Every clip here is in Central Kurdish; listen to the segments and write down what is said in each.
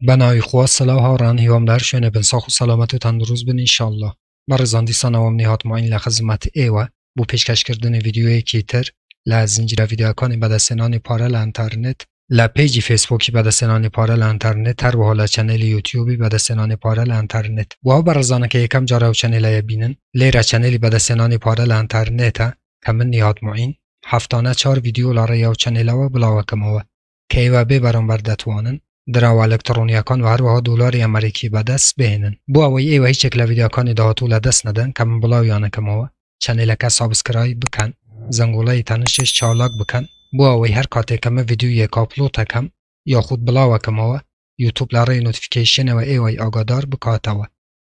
بناوی خوا صلاح هاوران هیوام در شونه بن ساخو سلامت و تندروز بن انشالله. برزاندی سنوام نهات معین لخدمت ایوه بو پیشکش کردن ویدیوی کیتر لزنجیر ویدیوکانی بدستنانی پاره لانترنت لپیجی فیسبوکی بدستنانی پاره لانترنت هر و حالا چنل یوتیوبی بدستنانی پاره لانترنت و برزانه که یکم جارو چنل بینن لیره چنلی بدستنانی پاره لانترنت که من نهات معین هفتانه 4 ویدیو لاره یو چنل و بلاوه کموه که ایوه ببرم بردتوانن درو الکترونیکان و هر وها دلار امریکی به دست بهنن بو اوی ایوه هیچ شکل ویدیوکانی دهاتو لدست ندن که من بلاویانه کموه چنل که سابسکرایب بکن زنگوله تنشش چالاک بکن بو اوی هر کاته کم ویدیو یک آپلود کم یا خود بلاوه کموه یوتیوب لاره نوتیفیکیشن و ایوه آگادار بکاتوه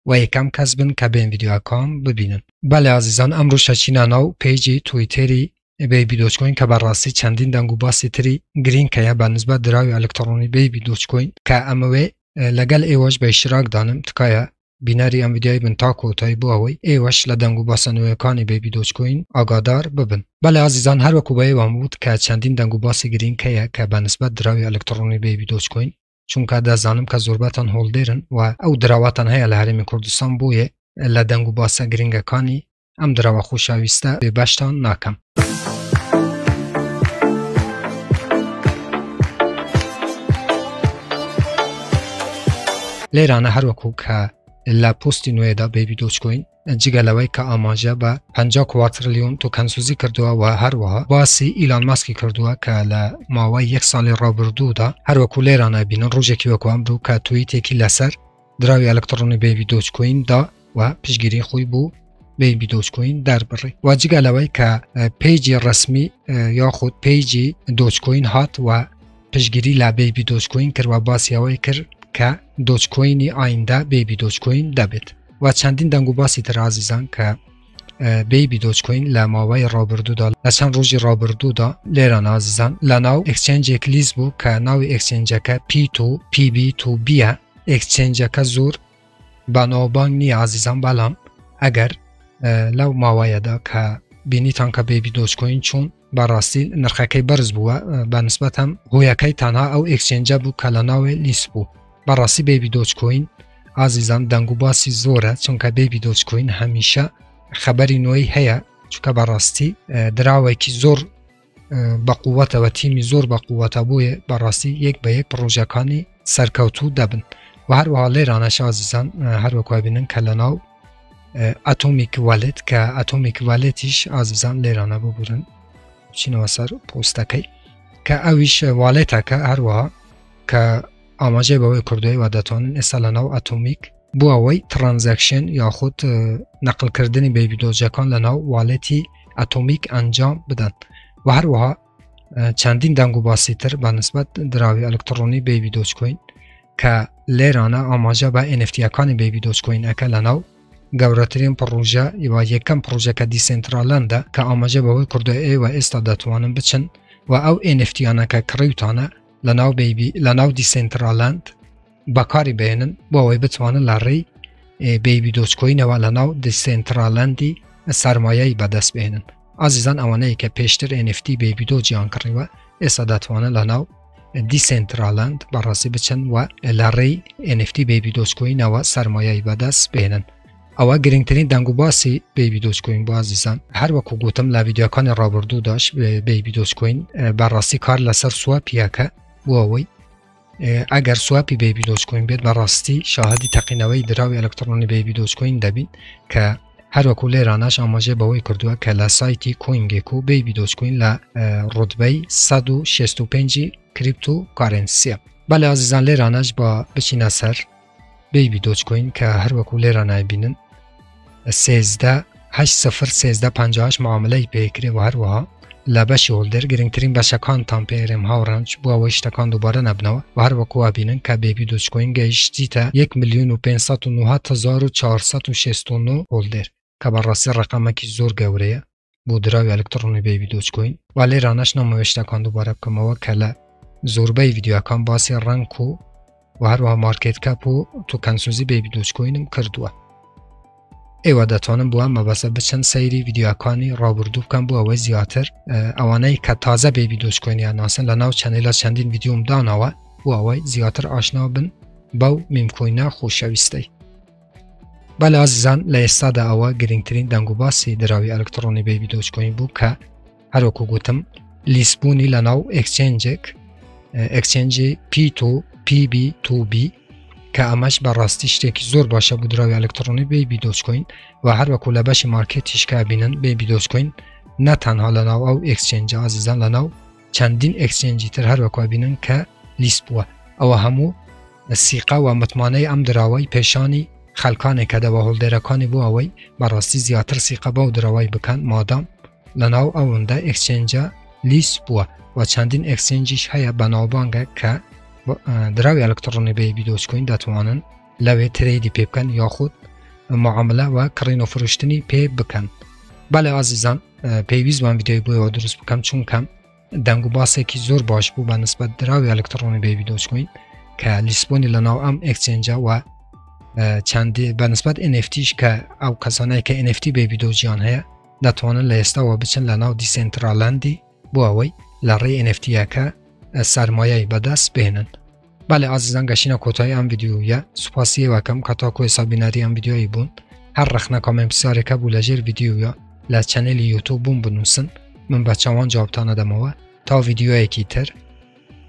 و یکم کسبن که بین ویدیوکان ببینن. بله عزیزان امرو شچینا نو پیجی تویتری بیبی دوچکوین که بررسی چندین دنگو باسی تری گرین که به نسبت دراوی الکترونی بیبی دوچکوین که اموی لگل ایواش به اشتراک دانم تکایه بیناری ام ویدیوی بن تاکو تای بو اوی ایواش لدنگو باسنوی کانی بیبی دوچکوین آگادار ببن. بله عزیزان هر وکو بایی وام بود که چندین دنگو باسی گرین که به نسبت دراوی الکترونی بیبی دوچکوین چون که دزانم که زربتان هولدرن و او دراواتان های لحرم کردستان بوی لدنگو باسی گرینگ کانی ام دراو خوشاویسته به بشتان ناکم. لیرانه هر وکو که لپوستی نوی دا بیبی دوچکوین جگلوی که آماجه با 50 کواتریلیون توکنسوزی کردوه و هر وها باسی ایلان ماسکی کردوه که لماوی 1 سال را بردو دا هر وکو لیرانه بینن روژه که وکو امرو که توییتی که لسر دراوی الکترونی بیبی دوچکوین دا و پیشگیری خوی بو بیبی دوچکوین در بری و جگلوی که پیجی رسمی یا خود پیجی دوچکوین هات و پیشگیری لبیبی دوچکوین کرد و باسی اوی کرد که دوچکوینی آینده بیبی دوچکوین دبید و چندین دنگو باسی تر عزیزان که بیبی دوچکوین لماوی رابردو دا لچند روژی رابردو دا لیران عزیزان لناو اکسچنج اکلیز بو که ناو اکسچنج که P2 PB2 بیه اکسچنج که زور بنابان نی عزیزان بلام اگر لو ماوی دا که بینیتان که بیبی دوچکوین چون براستی نرخکی برز بو به نسبت هم هویکی تنها او اکسچنج بو که لناو لیس بو براستی بیبی دوچکوین عزیزان دنگو باسی زوره چون که بیبی دوچکوین همیشه خبری نوعی هیا چون که براستی دراوی که زور با قوت و تیمی زور با قوت بوی براستی یک به یک پروژکانی سرکوتو دبن و هر وحالی رانش عزیزان هر وکوی بینن که لناو اتومیک والت که اتومیک والتیش عزیزان لیرانه ببورن چینو سر پوستکی که اویش والته که هر وها که آماجه باوی کردوی و داتون اصلا اتمیک بو اوی ترانزکشن یا خود نقل کردن بیبی دوچکان لناو والتی اتمیک انجام بدن و هر وها چندین دنگو باسی تر به نسبت دراوی الکترونی بیبی دوچکوین که لیرانه آماجه با NFT اکانی بیبی دوچکوین اکا لناو گوراترین پروژه و یکم پروژه که دیسنترالنده که آماجه باوی کردوی و استادتوانن بچن و او NFT آنه که کریوتانه لناو بیبی لناو دیسنترالند بکاری بینن باوی بتوانن لری بیبی دوچکوین و لناو دیسنترالندی سرمایه‌ای به دست بینن عزیزان اوانه که پیشتر NFT بیبی دو جان کردن و استادتوانه لناو دیسنترالند براسی بچن و لری NFT بیبی دوچکوین و سرمایه‌ای به دست بینن او گرینگترین دنگو باسی بیبی دوچکوین با عزیزان هر وکو گوتم لویدیوکان رابردو داشت بیبی دوچکوین براسی کار لسر سواپیه که بووی اگر سواپی بیبی دوچکوین بید براستی شاهدی تقینوی دراوی الکترونی بیبی دوچکوین دبین که هر وکو لیرانش آماجه باوی کردوه که لسایتی کوینگیکو بیبی دوچکوین لرتبه 165 کریپتو کارنسی. بله عزیزان لیرانش با بچین سر بیبی دوچکوین که هر وکو لیرانه بینن 13.801358 معامله پیکری و هر وها لبش هولدر گرینگترین بشکان تامپیرم هاورانچ بو اویش تکان دوباره نبنو و هر وکو بینن که بیبی دوچکوین گیشتی تا 1,509,469 هولدر که بررسی رقمه که زور گوریه بو دراوی الکترونی بیبی دوچکوین ولی رانش نمویش تکان دوباره بکمو که زوربه ویدیو اکان باسی رنکو و هر وها مارکت کپ و توکنسوزی بیبی دوچکوینم کردوه ایوه داتانم بو هم مباسه بچن سیری ویدیو اکانی رابردو بکن بو اوه زیادتر اوانه که تازه بیبی دوچکوینی ناسن لناو چنیلا چندین ویدیوم داناوه بو اوه زیادتر آشنا بن باو میمکوینە خۆشەویستەی. بەڵێ ئازیزان لە ئێستادا ئەوە گرنگترین دەنگ و باسی دراوی ئەلکترۆنی بەیبی دۆچکۆین بوو کە هەروەکو گوتم لیسبوونی لەناو ئەکسچێنجێک ئەکسچێنجی PB2B کە ئەمەش بەڕاستی شتێکی زۆر باشە بوو دراوی ئەلکترۆنی بەیبی دۆچکۆین و هەروەکو لە بەشی مارکێتیش کە بینن بەیبی دۆچکۆین نەتەنها لەناو ئەو ئەکسچێنجە ئازیزان لەناو چەندین ئەکسچێنجی تر هەروەکو بینن کە لیست بووە. ئەوە هەموو سیقە و متمانەی ئەم دراوەی پێشانی خەلکانێکە دەوە هۆڵدێرەکانی بوو ئەوەی بەڕاستی زیاتر سیقە بەو دراوای بکەن مادام لەناو ئەوەندە ئەکسچێنجە لیست بووە و چەندین ئەکسچێنجیش هەیە بەناوبانگە کە دراوی ئەلکترۆنی بەیبی دۆچکۆین دەتوانن لەوێ ترێدی پێ بکەن یاخود معاملە و کڕین و فروشتنی پێ بکەن. بەڵێ ئازیزان پێویستمان ڤیدیۆی بۆیەوە دروست بکەم چونکەم دەنگ و باسێکی زۆر باش بوو بە نسبەت دراوی ئەلکترۆنی بەیبی دۆچکۆین کە لیسبۆنی لەناو ئەم ئەکسچێنجە و چەندی بە نسبەت NFTش کە ئەو کەسانەی کە NFT بەیبی دۆجیان هەیە دەتوانن لە ئێستاوە بچن لەناو دیسنترالەندی بۆ ئەوەی لە ڕێی NFTەکە سەرمایەی بەدەست بێنن. بەڵێ ئازیزان گەشتینە کۆتایی ئەم ڤیدیۆیە سوپاسی ئێوەکەم کە تاکو هێسابینەری ئەم ڤیدیۆیی بوون. هەر ڕەخنە کامنت پرسیارێکە بوو لەژێر ڤیدیۆیە لە چەنێلی یوتیوب بوون بنووسن من بە چاوان جوابتان دەدەمەوە تا ڤیدیۆیەکی تر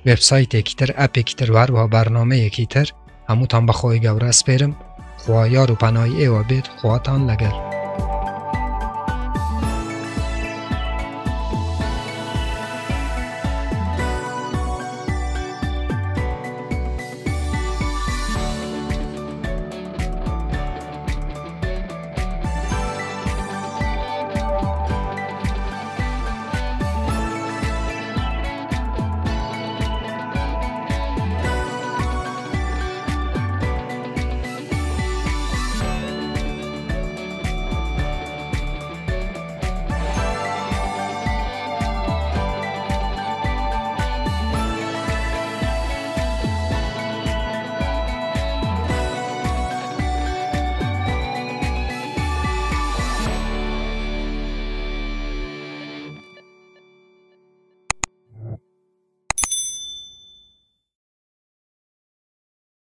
وێبسایتێکی تر ئەپێکی تر هەروەها بەرنامەیەکی تر هەمووتان بەخۆی گەورە سپێرم. خوا یار و پەنای ئێوە بێت خواتان لەگەڵ.